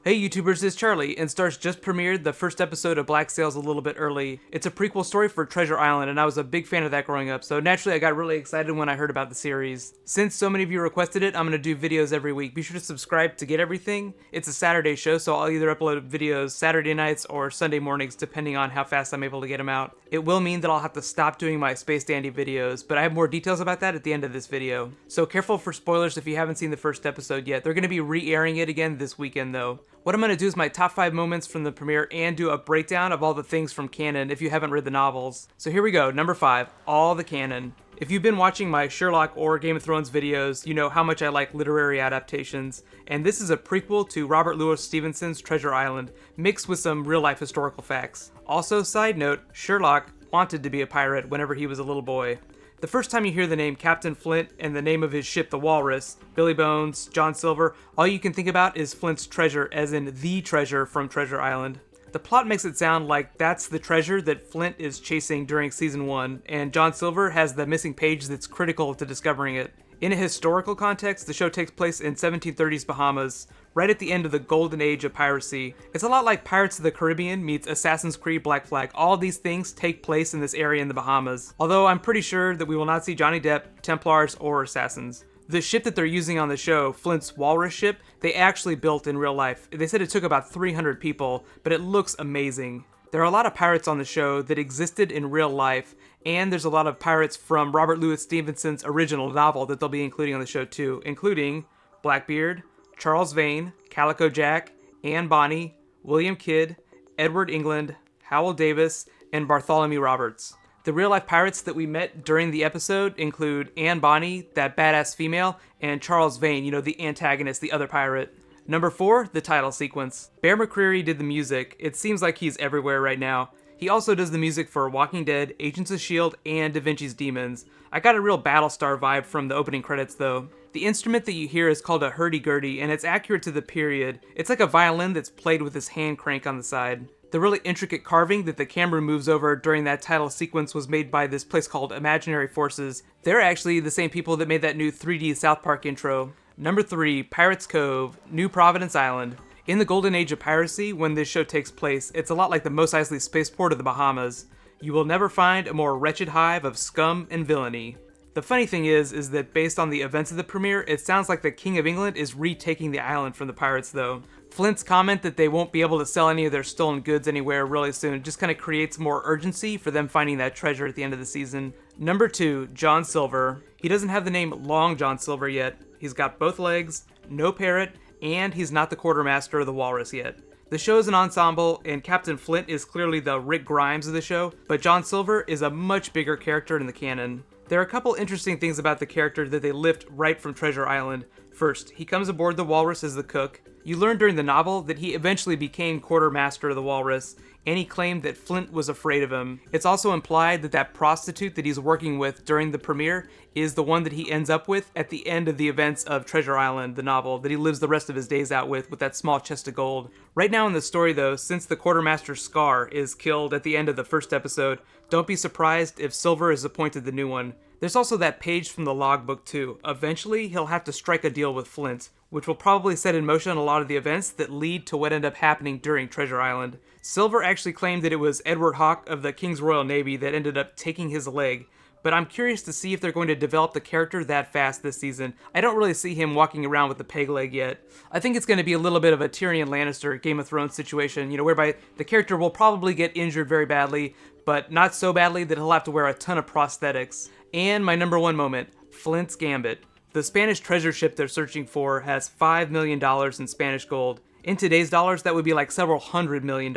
Hey YouTubers, it's Charlie, and Starz just premiered the first episode of Black Sails a little bit early. It's a prequel story for Treasure Island, and I was a big fan of that growing up, so naturally I got really excited when I heard about the series. Since so many of you requested it, I'm going to do videos every week. Be sure to subscribe to get everything. It's a Saturday show, so I'll either upload videos Saturday nights or Sunday mornings, depending on how fast I'm able to get them out. It will mean that I'll have to stop doing my Space Dandy videos, but I have more details about that at the end of this video. So careful for spoilers if you haven't seen the first episode yet. They're going to be re-airing it again this weekend though. What I'm going to do is my top 5 moments from the premiere and do a breakdown of all the things from canon if you haven't read the novels. So here we go, number 5, all the canon. If you've been watching my Sherlock or Game of Thrones videos, you know how much I like literary adaptations, and this is a prequel to Robert Louis Stevenson's Treasure Island, mixed with some real-life historical facts. Also, side note, Sherlock wanted to be a pirate whenever he was a little boy. The first time you hear the name Captain Flint and the name of his ship, the Walrus, Billy Bones, John Silver, all you can think about is Flint's treasure, as in the treasure from Treasure Island. The plot makes it sound like that's the treasure that Flint is chasing during season 1, and John Silver has the missing page that's critical to discovering it. In a historical context, the show takes place in 1730s Bahamas, right at the end of the golden age of piracy. It's a lot like Pirates of the Caribbean meets Assassin's Creed Black Flag. All these things take place in this area in the Bahamas, although I'm pretty sure that we will not see Johnny Depp, Templars, or Assassins. The ship that they're using on the show, Flint's Walrus ship, they actually built in real life. They said it took about 300 people, but it looks amazing. There are a lot of pirates on the show that existed in real life, and there's a lot of pirates from Robert Louis Stevenson's original novel that they'll be including on the show too, including Blackbeard, Charles Vane, Calico Jack, Anne Bonny, William Kidd, Edward England, Howell Davis, and Bartholomew Roberts. The real-life pirates that we met during the episode include Anne Bonny, that badass female, and Charles Vane, the antagonist, the other pirate. Number 4, the title sequence. Bear McCreary did the music. It seems like he's everywhere right now. He also does the music for Walking Dead, Agents of S.H.I.E.L.D., and Da Vinci's Demons. I got a real Battlestar vibe from the opening credits though. The instrument that you hear is called a hurdy-gurdy, and it's accurate to the period. It's like a violin that's played with this hand crank on the side. The really intricate carving that the camera moves over during that title sequence was made by this place called Imaginary Forces. They're actually the same people that made that new 3D South Park intro. Number 3, Pirates Cove, New Providence Island. In the golden age of piracy, when this show takes place, it's a lot like the Mos Eisley spaceport of the Bahamas. You will never find a more wretched hive of scum and villainy. The funny thing is that based on the events of the premiere, it sounds like the King of England is retaking the island from the pirates though. Flint's comment that they won't be able to sell any of their stolen goods anywhere really soon just kind of creates more urgency for them finding that treasure at the end of the season. Number 2, John Silver. He doesn't have the name Long John Silver yet. He's got both legs, no parrot, and he's not the quartermaster of the Walrus yet. The show is an ensemble, and Captain Flint is clearly the Rick Grimes of the show, but John Silver is a much bigger character in the canon. There are a couple interesting things about the character that they lift right from Treasure Island. First, he comes aboard the Walrus as the cook. You learn during the novel that he eventually became quartermaster of the Walrus, and he claimed that Flint was afraid of him. It's also implied that that prostitute that he's working with during the premiere is the one that he ends up with at the end of the events of Treasure Island, the novel, that he lives the rest of his days out with that small chest of gold. Right now in the story though, since the quartermaster Scar is killed at the end of the first episode, don't be surprised if Silver is appointed the new one. There's also that page from the logbook too. Eventually, he'll have to strike a deal with Flint, which will probably set in motion a lot of the events that lead to what end up happening during Treasure Island. Silver actually claimed that it was Edward Hawke of the King's Royal Navy that ended up taking his leg, but I'm curious to see if they're going to develop the character that fast this season. I don't really see him walking around with the peg leg yet. I think it's going to be a little bit of a Tyrion Lannister Game of Thrones situation, whereby the character will probably get injured very badly, but not so badly that he'll have to wear a ton of prosthetics. And my number 1 moment, Flint's Gambit. The Spanish treasure ship they're searching for has $5 million in Spanish gold. In today's dollars, that would be like several $100 million.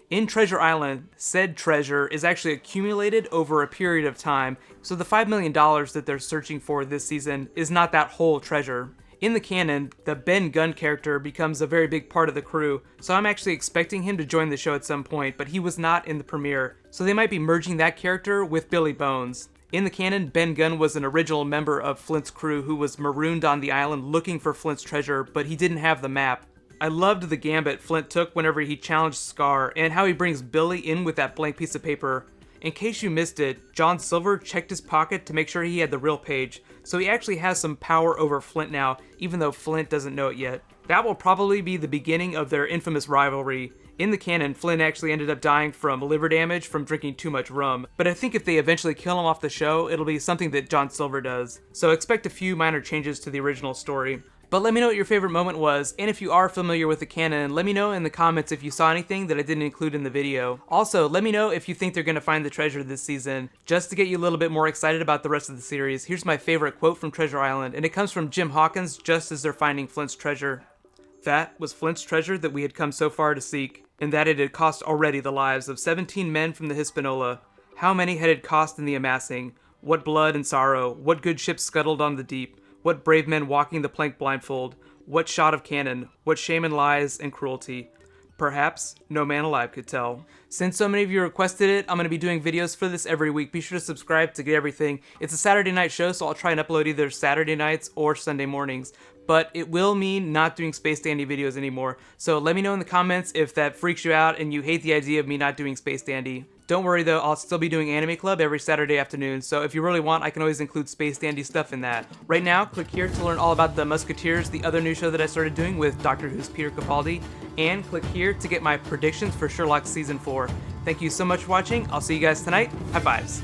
In Treasure Island, said treasure is actually accumulated over a period of time, so the $5 million that they're searching for this season is not that whole treasure. In the canon, the Ben Gunn character becomes a very big part of the crew, so I'm actually expecting him to join the show at some point, but he was not in the premiere, so they might be merging that character with Billy Bones. In the canon, Ben Gunn was an original member of Flint's crew who was marooned on the island looking for Flint's treasure, but he didn't have the map. I loved the gambit Flint took whenever he challenged Scar, and how he brings Billy in with that blank piece of paper. In case you missed it, John Silver checked his pocket to make sure he had the real page, so he actually has some power over Flint now, even though Flint doesn't know it yet. That will probably be the beginning of their infamous rivalry. In the canon, Flynn actually ended up dying from liver damage from drinking too much rum, but I think if they eventually kill him off the show, it'll be something that John Silver does. So expect a few minor changes to the original story. But let me know what your favorite moment was, and if you are familiar with the canon, let me know in the comments if you saw anything that I didn't include in the video. Also, let me know if you think they're going to find the treasure this season. Just to get you a little bit more excited about the rest of the series, here's my favorite quote from Treasure Island, and it comes from Jim Hawkins just as they're finding Flint's treasure. "That was Flint's treasure that we had come so far to seek, and that it had cost already the lives of 17 men from the Hispaniola. How many had it cost in the amassing? What blood and sorrow, what good ships scuttled on the deep, what brave men walking the plank blindfold, what shot of cannon, what shame and lies and cruelty. Perhaps no man alive could tell." Since so many of you requested it, I'm going to be doing videos for this every week. Be sure to subscribe to get everything. It's a Saturday night show, so I'll try and upload either Saturday nights or Sunday mornings. But it will mean not doing Space Dandy videos anymore. So let me know in the comments if that freaks you out and you hate the idea of me not doing Space Dandy. Don't worry though, I'll still be doing Anime Club every Saturday afternoon, so if you really want, I can always include Space Dandy stuff in that. Right now, click here to learn all about The Musketeers, the other new show that I started doing with Doctor Who's Peter Capaldi, and click here to get my predictions for Sherlock Season 4. Thank you so much for watching, I'll see you guys tonight, high fives.